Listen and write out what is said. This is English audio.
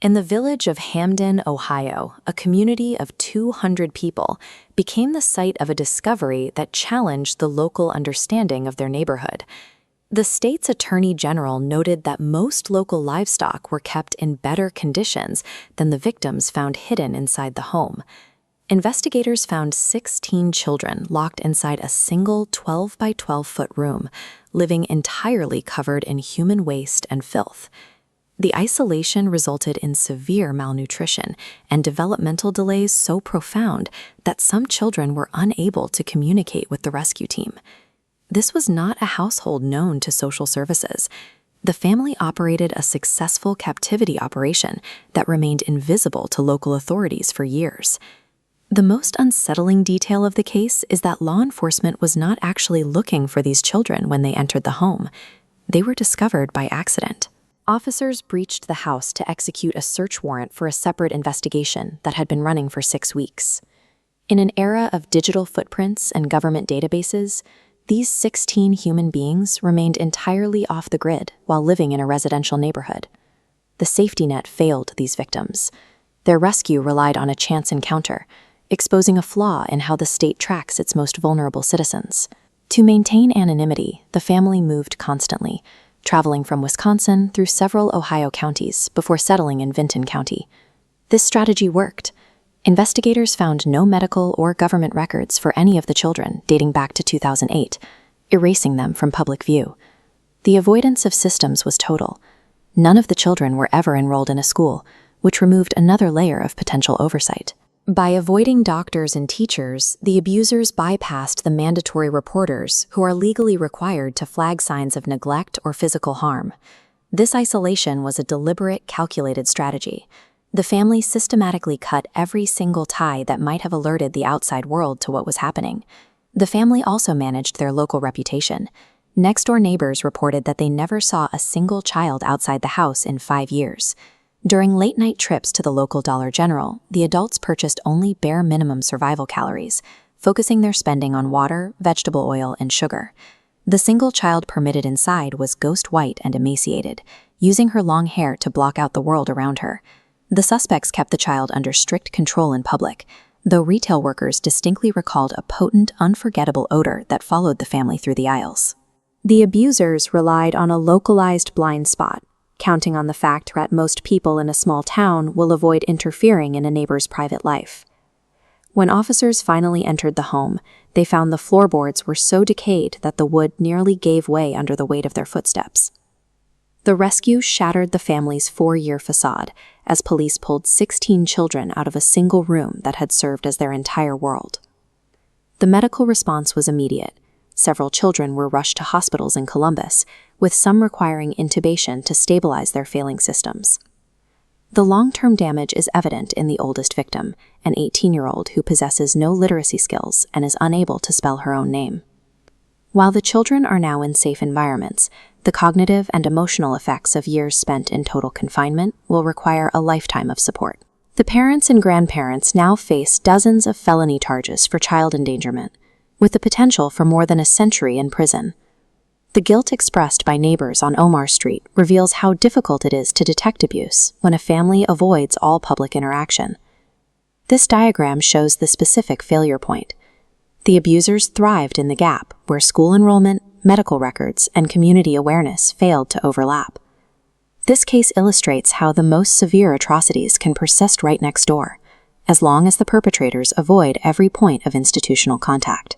In the village of Hamden, Ohio, a community of 200 people became the site of a discovery that challenged the local understanding of their neighborhood. The state's attorney general noted that most local livestock were kept in better conditions than the victims found hidden inside the home. Investigators found 16 children locked inside a single 12 by 12-foot room, living entirely covered in human waste and filth. The isolation resulted in severe malnutrition and developmental delays so profound that some children were unable to communicate with the rescue team. This was not a household known to social services. The family operated a successful captivity operation that remained invisible to local authorities for years. The most unsettling detail of the case is that law enforcement was not actually looking for these children when they entered the home. They were discovered by accident. Officers breached the house to execute a search warrant for a separate investigation that had been running for 6 weeks. In an era of digital footprints and government databases, these 16 human beings remained entirely off the grid while living in a residential neighborhood. The safety net failed these victims. Their rescue relied on a chance encounter, exposing a flaw in how the state tracks its most vulnerable citizens. To maintain anonymity, the family moved constantly, traveling from Wisconsin through several Ohio counties before settling in Vinton County. This strategy worked. Investigators found no medical or government records for any of the children dating back to 2008, erasing them from public view. The avoidance of systems was total. None of the children were ever enrolled in a school, which removed another layer of potential oversight. By avoiding doctors and teachers, the abusers bypassed the mandatory reporters who are legally required to flag signs of neglect or physical harm. This isolation was a deliberate, calculated strategy. The family systematically cut every single tie that might have alerted the outside world to what was happening. The family also managed their local reputation. Next-door neighbors reported that they never saw a single child outside the house in 5 years. During late-night trips to the local Dollar General, the adults purchased only bare minimum survival calories, focusing their spending on water, vegetable oil, and sugar. The single child permitted inside was ghost white and emaciated, using her long hair to block out the world around her. The suspects kept the child under strict control in public, though retail workers distinctly recalled a potent, unforgettable odor that followed the family through the aisles. The abusers relied on a localized blind spot, counting on the fact that most people in a small town will avoid interfering in a neighbor's private life. When officers finally entered the home, they found the floorboards were so decayed that the wood nearly gave way under the weight of their footsteps. The rescue shattered the family's 4-year facade as police pulled 16 children out of a single room that had served as their entire world. The medical response was immediate. Several children were rushed to hospitals in Columbus, with some requiring intubation to stabilize their failing systems. The long-term damage is evident in the oldest victim, an 18-year-old who possesses no literacy skills and is unable to spell her own name. While the children are now in safe environments, the cognitive and emotional effects of years spent in total confinement will require a lifetime of support. The parents and grandparents now face dozens of felony charges for child endangerment, with the potential for more than a century in prison. The guilt expressed by neighbors on Omar Street reveals how difficult it is to detect abuse when a family avoids all public interaction. This diagram shows the specific failure point. The abusers thrived in the gap where school enrollment, medical records, and community awareness failed to overlap. This case illustrates how the most severe atrocities can persist right next door, as long as the perpetrators avoid every point of institutional contact.